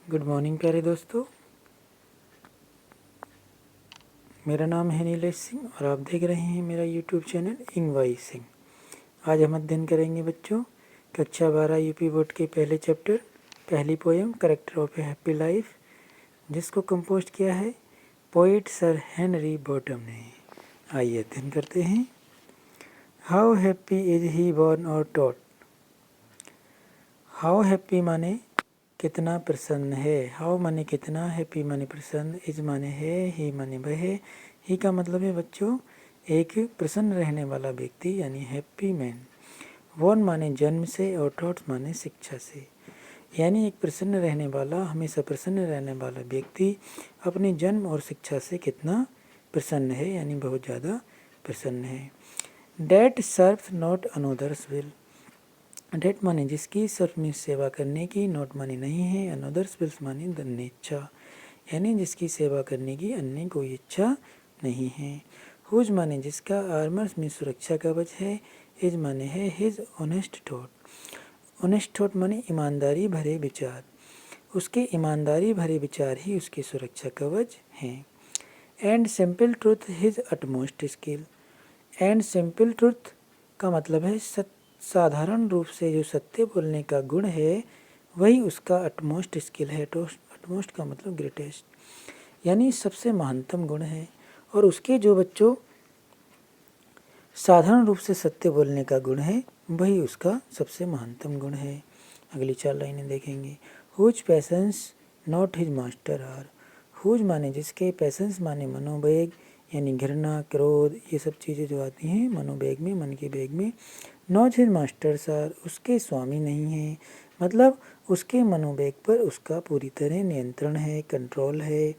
Good morning प्यारे दोस्तों, मेरा नाम है नीलेश सिंह और आप देख रहे हैं मेरा यूट्यूब चैनल इंगवाई सिंह। आज हम अध्ययन करेंगे बच्चों कक्षा 12 यूपी बोर्ड के पहले चैप्टर पहली poem character of A happy life, जिसको कंपोज किया है पोइट सर हेनरी बॉटम ने। आइए अध्ययन करते हैं। How happy is he born और टॉट। हाउ हैप्पी माने कितना प्रसन्न है, हाउ माने कितना, हैप्पी माने प्रसन्न, इज माने है, ही माने वह। ही का मतलब है बच्चों एक प्रसन्न रहने वाला व्यक्ति यानी हैप्पी मैन। वॉर्न माने जन्म से और टॉट माने शिक्षा से, यानी एक प्रसन्न रहने वाला, हमेशा प्रसन्न रहने वाला व्यक्ति अपने जन्म और शिक्षा से कितना प्रसन्न है, यानी बहुत ज़्यादा प्रसन्न है। That serves not another's will. That माने जिसकी, सर्व में सेवा करने की, नॉट माने नहीं है, अनदर्स विल्स माने अन्य इच्छा, यानी जिसकी सेवा करने की अन्य कोई इच्छा नहीं है। हुज माने जिसका, आर्मर्स में सुरक्षा कवच है, इज माने है, his honest thought. Honest thought माने ईमानदारी भरे विचार, उसके ईमानदारी भरे विचार ही उसके सुरक्षा कवच हैं। And simple truth his utmost skill. And simple truth का मतलब है साधारण रूप से जो सत्य बोलने का गुण है वही उसका अटमोस्ट स्किल है। अटमोस्ट का मतलब ग्रेटेस्ट, यानी सबसे महानतम गुण है। और उसके जो बच्चों साधारण रूप से सत्य बोलने का गुण है वही उसका सबसे महानतम गुण है। अगली 4 लाइनें देखेंगे। Whose passions not his master are. Whose माने जिसके, पैशंस माने मनोवेग, यानी घृणा, क्रोध, ये सब चीज़ें जो आती हैं मनोवेग में, मन के वेग में। नॉट हिज मास्टर आर, उसके स्वामी नहीं है, मतलब उसके मनोवेग पर उसका पूरी तरह नियंत्रण है, कंट्रोल है।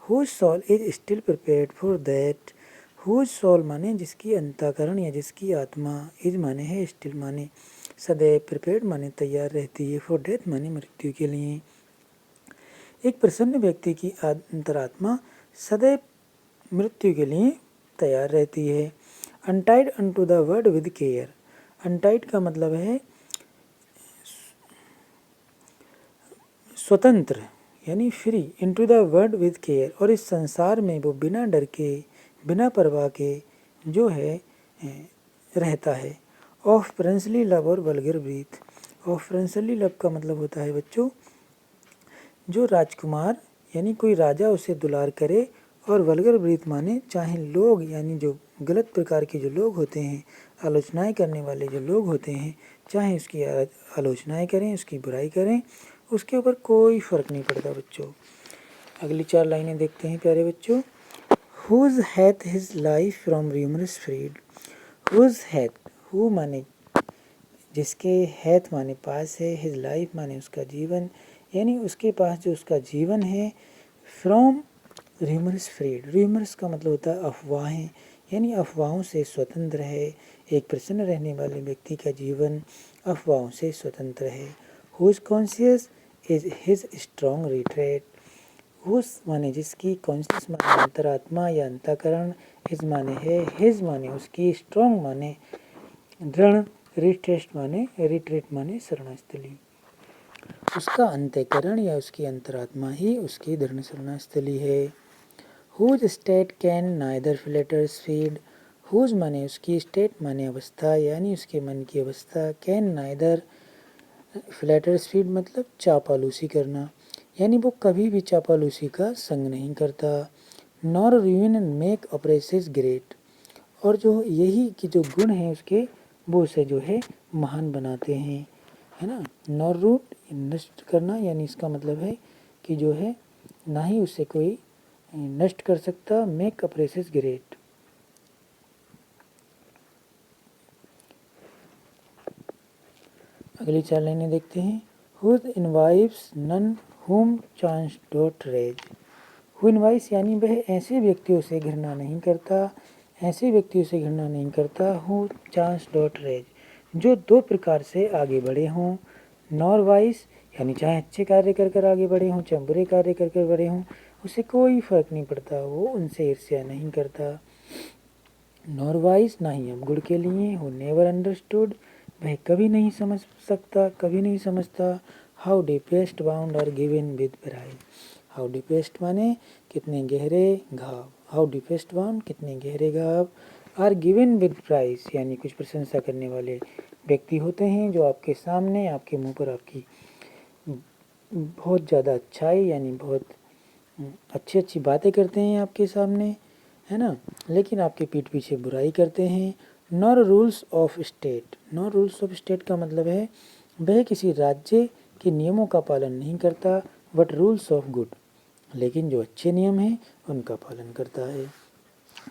Whose soul is still prepared for that. Whose soul माने जिसकी अंतःकरण या जिसकी आत्मा, इज माने है, स्टिल माने सदैव, प्रिपेयर्ड माने तैयार रहती है, फॉर डेथ माने मृत्यु के लिए। एक प्रसन्न व्यक्ति की अंतरात्मा सदैव मृत्यु के लिए तैयार रहती है। Untied unto the word with care. Untied का मतलब है स्वतंत्र, यानी free, into the world with care, और इस संसार में वो बिना डर के, बिना परवाह के जो है रहता है। ऑफ प्रिंसली लव और vulgar breath. Of princely love का मतलब होता है बच्चों जो राजकुमार यानी कोई राजा उसे दुलार करे, और वल्गर ब्रीथ माने चाहे लोग, यानी जो गलत प्रकार के जो लोग होते हैं, आलोचनाएं करने वाले जो लोग होते हैं, चाहे उसकी आलोचनाएं करें, उसकी बुराई करें, उसके ऊपर कोई फ़र्क नहीं पड़ता बच्चों। अगली 4 लाइनें देखते हैं प्यारे बच्चों। Whose hath his life from rumours freed. Whose hath, who माने जिसके, हैथ माने पास है, हिज लाइफ माने उसका जीवन, यानी उसके पास जो उसका जीवन है, फ्रॉम र्यूमरस फ्रीड। र्यूमरस का मतलब होता है अफवाहें, यानी अफवाहों से स्वतंत्र है। एक प्रसन्न रहने वाले व्यक्ति का जीवन अफवाहों से स्वतंत्र है। Whose conscience is his strong retreat. Whose माने जिसकी, कॉन्शियस माने अंतरात्मा या अंतःकरण, हिज माने है, हिज माने उसकी, स्ट्रॉन्ग माने दृढ़, रिट्रेट माने शरणस्थली। उसका अंतःकरण या उसकी अंतरात्मा ही उसकी दृढ़ शरणस्थली है। Whose state can neither flatterers feed. Whose माने उसकी, स्टेट माने अवस्था, यानी उसके मन की अवस्था, कैन नाइदर फ्लैटर्स फीड मतलब चापालूसी करना, यानी वो कभी भी चापालूसी का संग नहीं करता। नॉर रूइन मेक ऑपरेसिस ग्रेट, और जो यही कि जो गुण हैं उसके वो उसे जो है महान बनाते हैं, है ना। नॉर रूट नष्ट करना, यानी इसका मतलब है कि जो है ना ही उसे कोई नष्ट कर सकता। Make oppressors great. अगली 4 लाइनें देखते हैं। Whose envies none whom chance doth raise. Who envies यानी वह ऐसे व्यक्तियों से घृणा नहीं करता, ऐसे व्यक्तियों से घृणा नहीं करता। हु चांस डॉट रेज, जो 2 प्रकार से आगे बढ़े हों। नॉर वाइस यानी चाहे अच्छे कार्य कर कर आगे बढ़े हों, चाहे बुरे कार्य कर कर बढ़े हों, उसे कोई फर्क नहीं पड़ता, वो उनसे ईर्ष्या नहीं करता। नॉर वाइस ना ही अवगुण के लिए। हु नेवर अंडरस्टूड, वह कभी नहीं समझ सकता, कभी नहीं समझता। How deepest bound are given with praise. How deepest माने कितने गहरे घाव, हाउ डीपेस्ट बाउंड कितने गहरे घाव, आर गिवन विद प्राइज यानी कुछ प्रशंसा करने वाले व्यक्ति होते हैं जो आपके सामने, आपके मुंह पर आपकी बहुत ज़्यादा अच्छाई यानी बहुत अच्छी अच्छी बातें करते हैं आपके सामने, है ना, लेकिन आपके पीठ पीछे बुराई करते हैं। Nor rules of state, nor rules of state का मतलब है वह किसी राज्य के नियमों का पालन नहीं करता, बट रूल्स ऑफ गुड, लेकिन जो अच्छे नियम हैं उनका पालन करता है।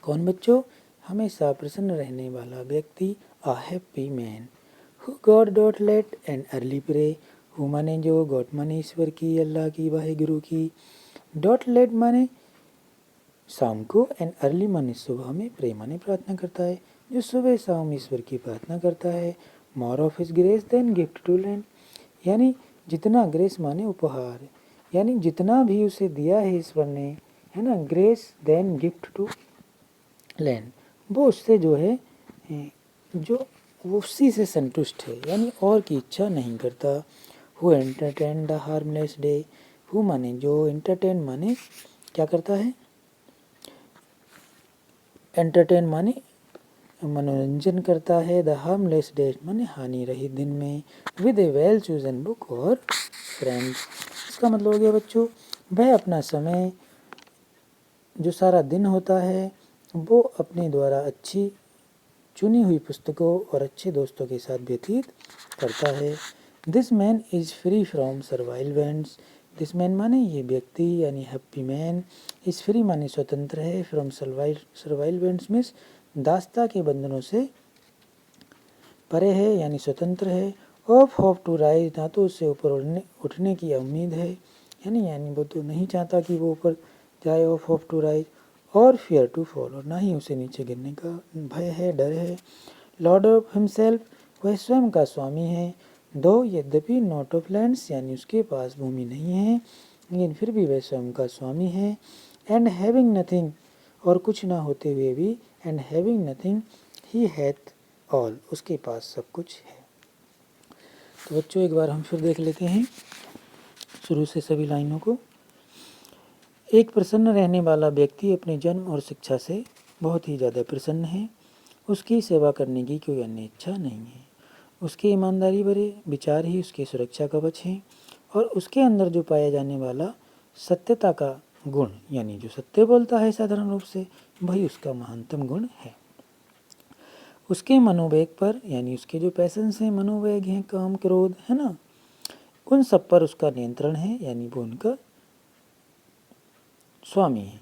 कौन बच्चों? हमेशा प्रसन्न रहने वाला व्यक्ति, a happy man. Who God doth late and early pray. Who माने जो, गॉड माने ईश्वर की, अल्लाह की, वाहे गुरु की, डॉट लेट माने शाम को, एंड अर्ली माने सुबह में, प्रे माने प्रार्थना करता है, जो सुबह शाम ईश्वर की प्रार्थना करता है। More of his grace than gift to lend, यानी जितना ग्रेस माने उपहार, यानी जितना भी उसे दिया है ईश्वर ने, है ना, grace than gift to lend, वो उससे जो है जो वो उसी से संतुष्ट है, यानी और की इच्छा नहीं करता। Who entertain the harmless day. Who माने जो, एंटरटेन माने क्या करता है, एंटरटेन माने मनोरंजन करता है, द हार्मलेस डे माने हानि रहित दिन में, with A well chosen book और फ्रेंड्स। इसका मतलब हो गया बच्चों, वह अपना समय जो सारा दिन होता है वो अपने द्वारा अच्छी चुनी हुई पुस्तकों और अच्छे दोस्तों के साथ व्यतीत करता है। This man is free from surveillance. This man माने ये व्यक्ति यानी हैप्पी मैन, इज फ्री माने स्वतंत्र है, फ्रॉम सर्वाइलेंस मीन्स दासता के बंधनों से परे है यानी स्वतंत्र है। ऑफ होप टू राइज, ना तो उससे ऊपर उठने की उम्मीद है, यानी वो तो नहीं चाहता कि वो ऊपर जाए, ऑफ होप टू राइज, और फियर टू फॉल, और ना ही उसे नीचे गिरने का भय है, डर है। लॉर्ड ऑफ हिमसेल्फ, वह स्वयं का स्वामी है, दो यद्यपि नॉट ऑफ लैंड्स, यानी उसके पास भूमि नहीं है, लेकिन फिर भी वह स्वयं का स्वामी है। एंड हैविंग नथिंग, और कुछ ना होते हुए भी, and having nothing he hath all, उसके पास सब कुछ है। तो बच्चों एक बार हम फिर देख लेते हैं शुरू से सभी लाइनों को। एक प्रसन्न रहने वाला व्यक्ति अपने जन्म और शिक्षा से बहुत ही ज़्यादा प्रसन्न है, उसकी सेवा करने की कोई अन्य इच्छा नहीं है, उसके ईमानदारी भरे विचार ही उसकी सुरक्षा कवच हैं, और उसके अंदर जो पाया जाने वाला सत्यता का गुण, यानी जो सत्य बोलता है साधारण रूप से, वही उसका महानतम गुण है। उसके मनोवेग पर, यानी उसके जो पैशंस हैं, मनोवेग हैं, काम क्रोध है ना, उन सब पर उसका नियंत्रण है, यानी वो उनका स्वामी है।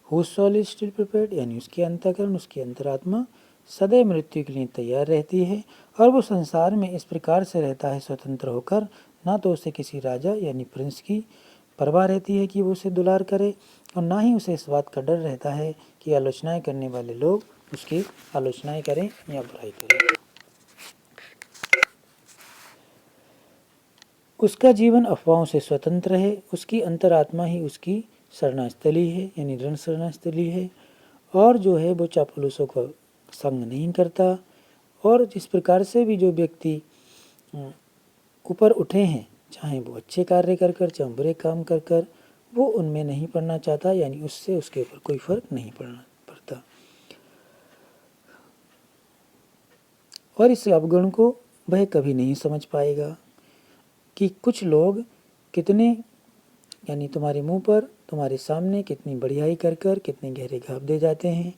Whose soul is still prepared, यानी उसके अंतःकरण, उसकी अंतरात्मा सदैव मृत्यु के लिए तैयार रहती है, और वो संसार में इस प्रकार से रहता है स्वतंत्र होकर, ना तो उसे किसी राजा यानी प्रिंस की परवाह रहती है कि वो उसे दुलार करे, और ना ही उसे इस बात का डर रहता है कि आलोचनाएं करने वाले लोग उसकी आलोचनाएं करें या बुराई करें। उसका जीवन अफवाहों से स्वतंत्र है, उसकी अंतरात्मा ही उसकी शरणास्थली है, यानी रण शरणास्थली है, और जो है वो चापलूसों का संग नहीं करता, और जिस प्रकार से भी जो व्यक्ति ऊपर उठे हैं, चाहे वो अच्छे कार्य कर कर चाहे बुरे काम कर कर, वो उनमें नहीं पड़ना चाहता, यानी उससे उसके ऊपर कोई फर्क नहीं पड़ता। और इस अवगुण को वह कभी नहीं समझ पाएगा कि कुछ लोग कितने, यानी तुम्हारे मुंह पर, तुम्हारे सामने कितनी बढ़ियाई कर कर कितने गहरे घाव दे जाते हैं।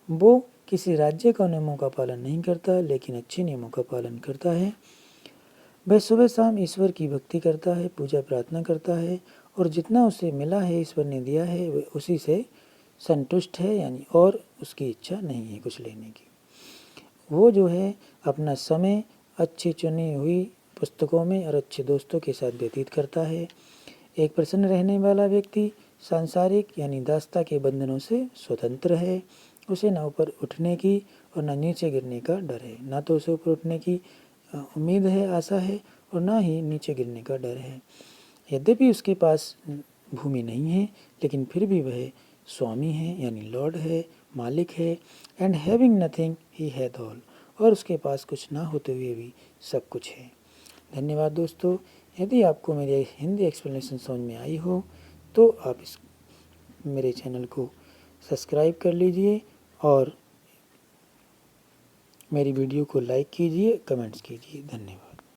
वो किसी राज्य का नियमों का पालन नहीं करता, लेकिन अच्छे नियमों का पालन करता है। वह सुबह शाम ईश्वर की भक्ति करता है, पूजा प्रार्थना करता है, और जितना उसे मिला है, ईश्वर ने दिया है, वह उसी से संतुष्ट है, यानी और उसकी इच्छा नहीं है कुछ लेने की। वो जो है अपना समय अच्छी चुनी हुई पुस्तकों में और अच्छे दोस्तों के साथ व्यतीत करता है। एक प्रसन्न रहने वाला व्यक्ति सांसारिक यानी दास्ता के बंधनों से स्वतंत्र है, उसे न ऊपर उठने की और न नीचे गिरने का डर है, ना तो उसे ऊपर उठने की उम्मीद है, आशा है, और ना ही नीचे गिरने का डर है। यद्यपि उसके पास भूमि नहीं है, लेकिन फिर भी वह स्वामी है, यानी लॉर्ड है, मालिक है। And having nothing he hath all, और उसके पास कुछ ना होते हुए भी सब कुछ है। धन्यवाद दोस्तों। यदि आपको मेरी हिंदी एक्सप्लेनेशन समझ में आई हो तो आप इस मेरे चैनल को सब्सक्राइब कर लीजिए और मेरी वीडियो को लाइक कीजिए, कमेंट्स कीजिए। धन्यवाद।